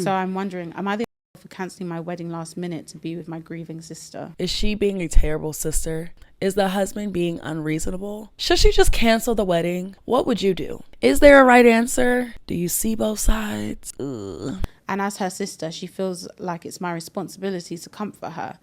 So I'm wondering, am I the for cancelling my wedding last minute to be with my grieving sister? Is she being a terrible sister? Is the husband being unreasonable? Should she just cancel the wedding? What would you do? Is there a right answer? Do you see both sides? Ugh. And as her sister, she feels like it's my responsibility to comfort her.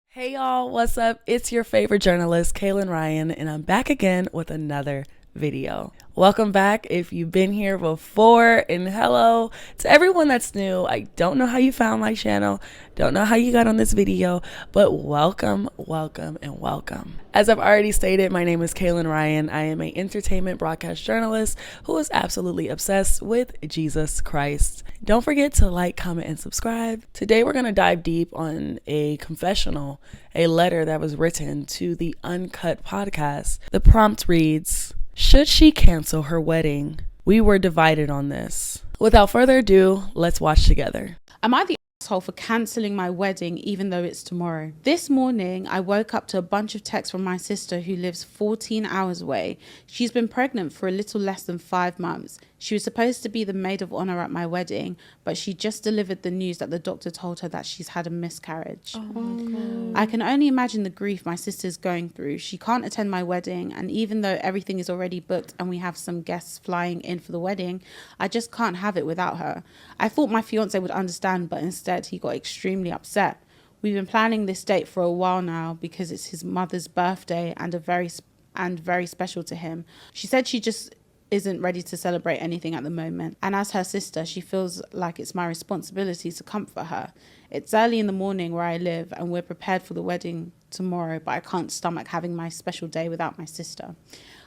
Hey y'all, what's up? It's your favorite journalist, Kaelyn Ryan, and I'm back again with another video. Welcome back if you've been here before, and hello to everyone that's new. I don't know how you found my channel, don't know how you got on this video, but welcome, and welcome. As I've already stated, my name is Kaelyn Ryan. I am an entertainment broadcast journalist who is absolutely obsessed with Jesus Christ. Don't forget to like, comment, and subscribe. Today we're going to dive deep on a confessional, a letter that was written to the Uncut podcast. The prompt reads, should she cancel her wedding? We were divided on this. Without further ado, let's watch together. Am I the asshole for cancelling my wedding even though it's tomorrow? This morning, I woke up to a bunch of texts from my sister who lives 14 hours away. She's been pregnant for a little less than 5 months. She was supposed to be the maid of honor at my wedding, but she just delivered the news that the doctor told her that she's had a miscarriage. Oh my God. I can only imagine the grief my sister's going through. She can't attend my wedding, and even though everything is already booked and we have some guests flying in for the wedding, I just can't have it without her. I thought my fiancé would understand, but instead he got extremely upset. We've been planning this date for a while now because it's his mother's birthday and very special to him. She said she just isn't ready to celebrate anything at the moment, and as her sister, she feels like it's my responsibility to comfort her. It's early in the morning where I live, and we're prepared for the wedding tomorrow, but I can't stomach having my special day without my sister.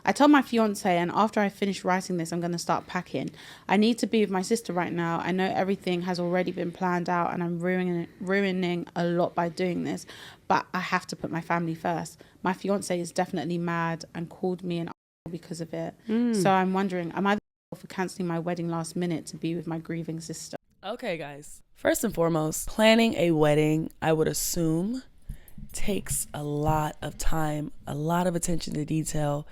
I told my fiance, and after I finish writing this, I'm going to start packing. I need to be with my sister right now. I know everything has already been planned out, and I'm ruining a lot by doing this, but I have to put my family first. My fiance is definitely mad and called me an because of it. So I'm wondering, am I the for cancelling my wedding last minute to be with my grieving sister? Okay, guys. First and foremost, planning a wedding, I would assume, takes a lot of time, a lot of attention to detail,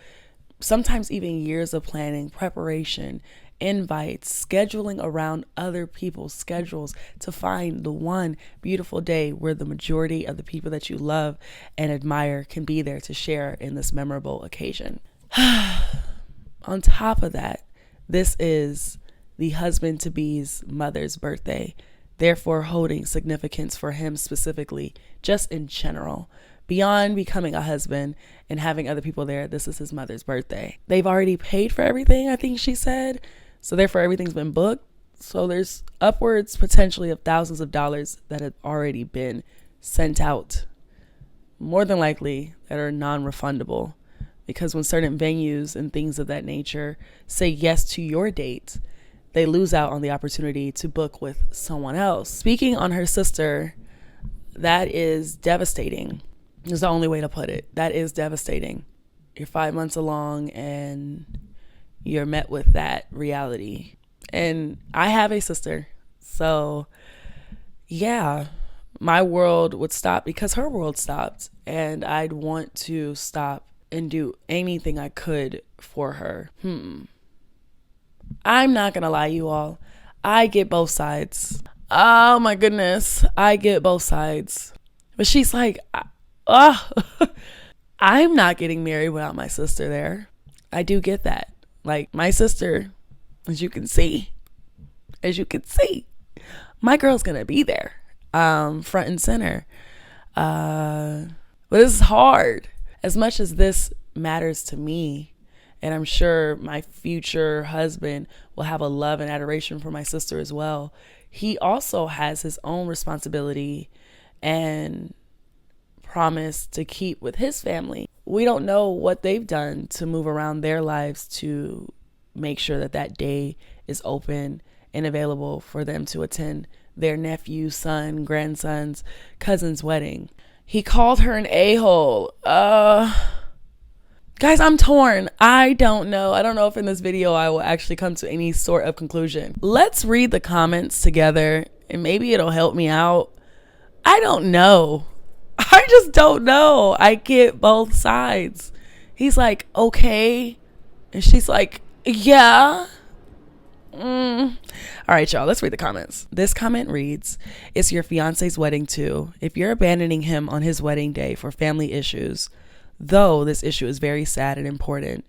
sometimes even years of planning, preparation, invites, scheduling around other people's schedules to find the one beautiful day where the majority of the people that you love and admire can be there to share in this memorable occasion. On top of that, this is the husband-to-be's mother's birthday, therefore holding significance for him specifically, just in general. Beyond becoming a husband and having other people there, this is his mother's birthday. They've already paid for everything, I think she said, so therefore everything's been booked. So there's upwards potentially of thousands of dollars that have already been sent out, more than likely that are non-refundable. Because when certain venues and things of that nature say yes to your date, they lose out on the opportunity to book with someone else. Speaking on her sister, that is devastating. Is the only way to put it. That is devastating. You're 5 months along and you're met with that reality. And I have a sister. So yeah, my world would stop because her world stopped. And I'd want to stop and do anything I could for her. I'm not gonna lie, you all. I get both sides. Oh my goodness. I get both sides. But she's like, I'm not getting married without my sister there. I do get that. Like, my sister, as you can see, my girl's gonna be there, front and center. But this is hard. As much as this matters to me, and I'm sure my future husband will have a love and adoration for my sister as well, he also has his own responsibility and promise to keep with his family. We don't know what they've done to move around their lives to make sure that that day is open and available for them to attend their nephew, son, grandson's, cousin's wedding. He called her an a-hole. Guys, I'm torn. I don't know. I don't know if in this video I will actually come to any sort of conclusion. Let's read the comments together and maybe it'll help me out. I don't know. I just don't know. I get both sides. He's like, okay. And she's like, yeah. All right, y'all, let's read the comments. This comment reads, it's your fiance's wedding too. If you're abandoning him on his wedding day for family issues, though this issue is very sad and important,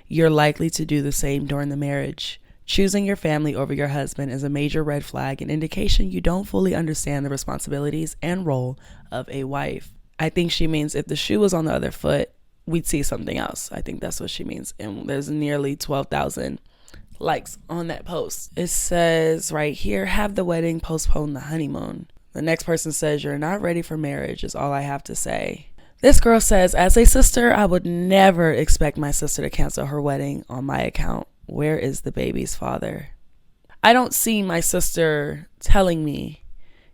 you're likely to do the same during the marriage. Choosing your family over your husband is a major red flag, an indication you don't fully understand the responsibilities and role of a wife. I think she means if the shoe was on the other foot, we'd see something else. I think that's what she means. And there's nearly 12,000 likes on that post. It says right here, have the wedding, postpone the honeymoon. The next person says, you're not ready for marriage is all I have to say. This girl says, as a sister, I would never expect my sister to cancel her wedding on my account. Where is the baby's father? I don't see my sister telling me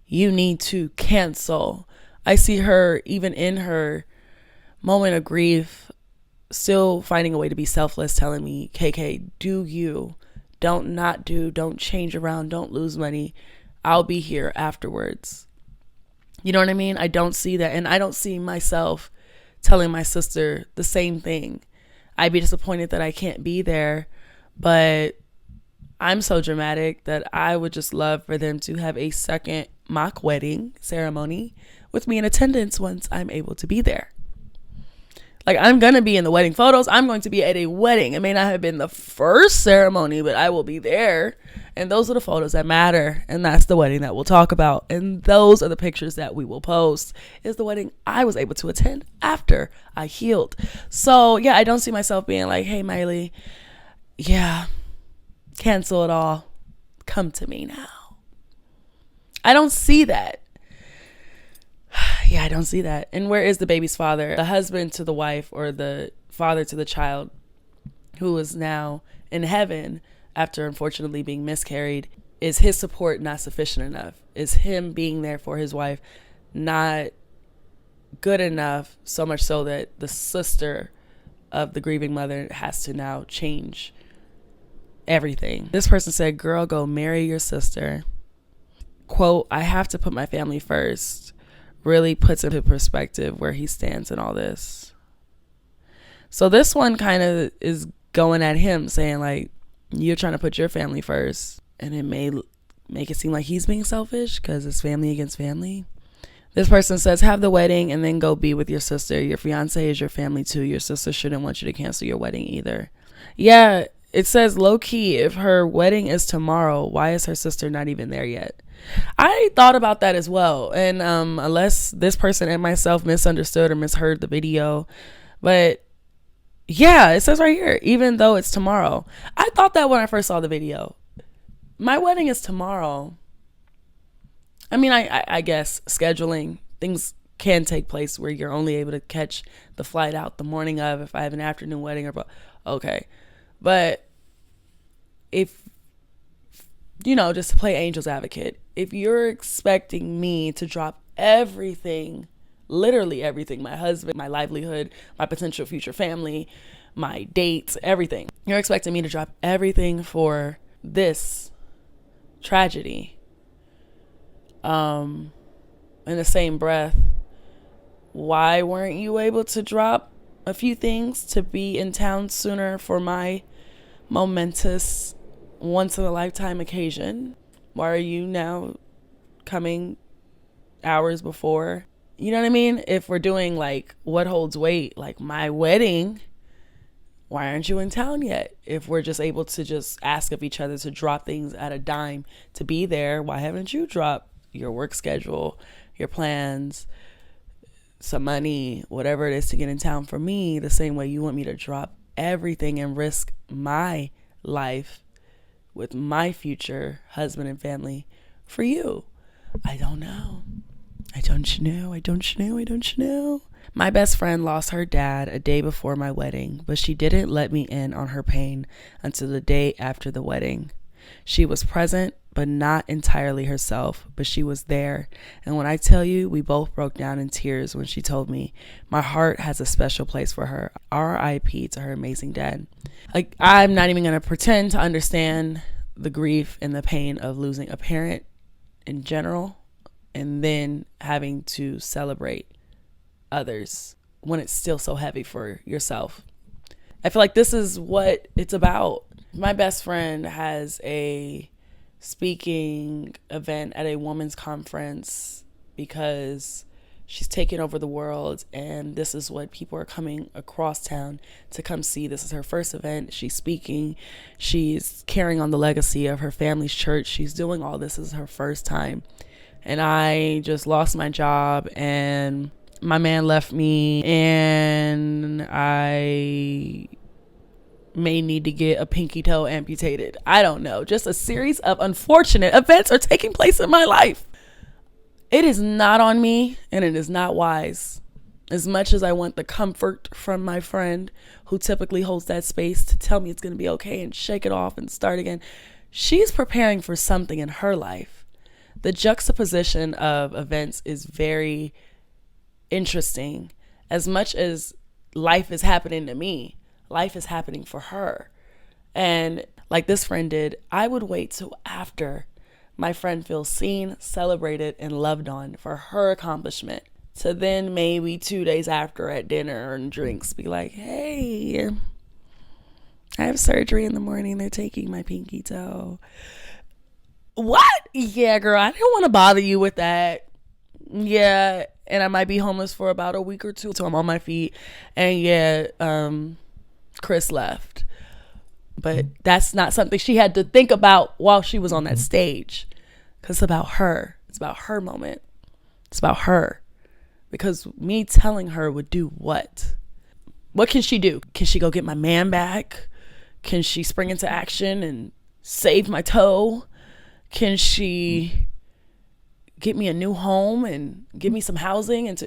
you need to cancel. I see her, even in her moment of grief, still finding a way to be selfless, telling me, KK, do you. Don't change around, don't lose money. I'll be here afterwards. You know what I mean? I don't see that. And I don't see myself telling my sister the same thing. I'd be disappointed that I can't be there, but I'm so dramatic that I would just love for them to have a second mock wedding ceremony with me in attendance once I'm able to be there. Like, I'm going to be in the wedding photos. I'm going to be at a wedding. It may not have been the first ceremony, but I will be there. And those are the photos that matter. And that's the wedding that we'll talk about. And those are the pictures that we will post, is the wedding I was able to attend after I healed. So, yeah, I don't see myself being like, hey, Miley, yeah, cancel it all. Come to me now. I don't see that. Yeah, I don't see that. And where is the baby's father? The husband to the wife, or the father to the child, who is now in heaven after unfortunately being miscarried. Is his support not sufficient enough? Is him being there for his wife not good enough, so much so that the sister of the grieving mother has to now change everything? This person said, girl, go marry your sister. Quote, I have to put my family first. Really puts into perspective where he stands in all this. So this one kind of is going at him, saying like, you're trying to put your family first, and it may make it seem like he's being selfish because it's family against family. This person says, have the wedding and then go be with your sister. Your fiance is your family too. Your sister shouldn't want you to cancel your wedding either. Yeah, it says low key, if her wedding is tomorrow, why is her sister not even there yet? I thought about that as well. And unless this person and myself misunderstood or misheard the video, but yeah, it says right here, even though it's tomorrow. I thought that when I first saw the video. My wedding is tomorrow. I mean, I guess scheduling things can take place where you're only able to catch the flight out the morning of, if I have an afternoon wedding, or okay. But if, you know, just to play angel's advocate, if you're expecting me to drop everything, literally everything, my husband, my livelihood, my potential future family, my dates, everything, you're expecting me to drop everything for this tragedy, in the same breath, why weren't you able to drop a few things to be in town sooner for my momentous once in a lifetime occasion? Why are you now coming hours before? You know what I mean? If we're doing like what holds weight, like my wedding, why aren't you in town yet? If we're just able to just ask of each other to drop things at a dime to be there, why haven't you dropped your work schedule, your plans, some money, whatever it is to get in town for me, the same way you want me to drop everything and risk my life with my future husband and family for you? I don't know. I don't know. My best friend lost her dad a day before my wedding, but she didn't let me in on her pain until the day after the wedding. She was present, but not entirely herself, but she was there. And when I tell you, we both broke down in tears when she told me my heart has a special place for her. R.I.P. to her amazing dad. Like, I'm not even going to pretend to understand the grief and the pain of losing a parent in general, and then having to celebrate others when it's still so heavy for yourself. I feel like this is what it's about. My best friend has a speaking event at a women's conference because she's taking over the world, and this is what people are coming across town to come see. This is her first event. She's speaking. She's carrying on the legacy of her family's church. She's doing all this. This is her first time. And I just lost my job, and my man left me, and I may need to get a pinky toe amputated. I don't know. Just a series of unfortunate events are taking place in my life. It is not on me, and it is not wise. As much as I want the comfort from my friend who typically holds that space to tell me it's going to be okay and shake it off and start again, she's preparing for something in her life. The juxtaposition of events is very interesting. As much as life is happening to me, life is happening for her. And like this friend did, I would wait till after my friend feels seen, celebrated, and loved on for her accomplishment to then maybe 2 days after at dinner and drinks be like, hey, I have surgery in the morning. They're taking my pinky toe. What? Yeah, girl, I didn't want to bother you with that. Yeah, and I might be homeless for about a week or two till I'm on my feet. And yeah, Chris left. But that's not something she had to think about while she was on that stage. Because it's about her. It's about her moment. It's about her. Because me telling her would do what? What can she do? Can she go get my man back? Can she spring into action and save my toe? Can she get me a new home and give me some housing? And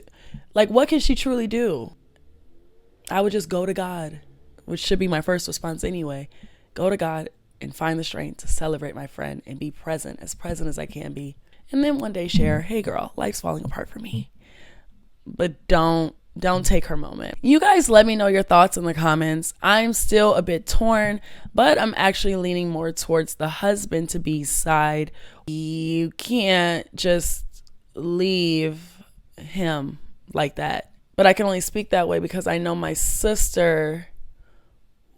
like, what can she truly do? I would just go to God, which should be my first response anyway. Go to God and find the strength to celebrate my friend and be present as I can be. And then one day share, hey girl, life's falling apart for me. But don't take her moment. You guys let me know your thoughts in the comments. I'm still a bit torn, but I'm actually leaning more towards the husband to be side. You can't just leave him like that. But I can only speak that way because I know my sister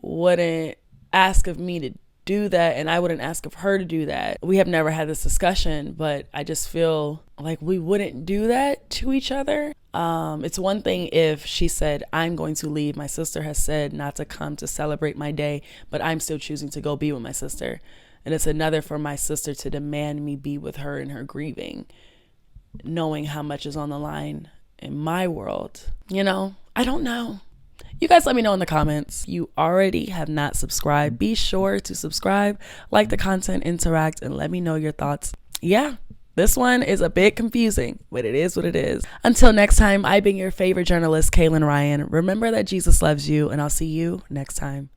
wouldn't ask of me to do that, and I wouldn't ask of her to do that. We have never had this discussion, but I just feel like we wouldn't do that to each other. It's one thing if she said, I'm going to leave. My sister has said not to come to celebrate my day, but I'm still choosing to go be with my sister. And it's another for my sister to demand me be with her in her grieving, knowing how much is on the line in my world. You know, I don't know. You guys let me know in the comments. You already have not subscribed. Be sure to subscribe, like the content, interact, and let me know your thoughts. Yeah, this one is a bit confusing, but it is what it is. Until next time, I've been your favorite journalist, Kaelyn Ryan. Remember that Jesus loves you, and I'll see you next time.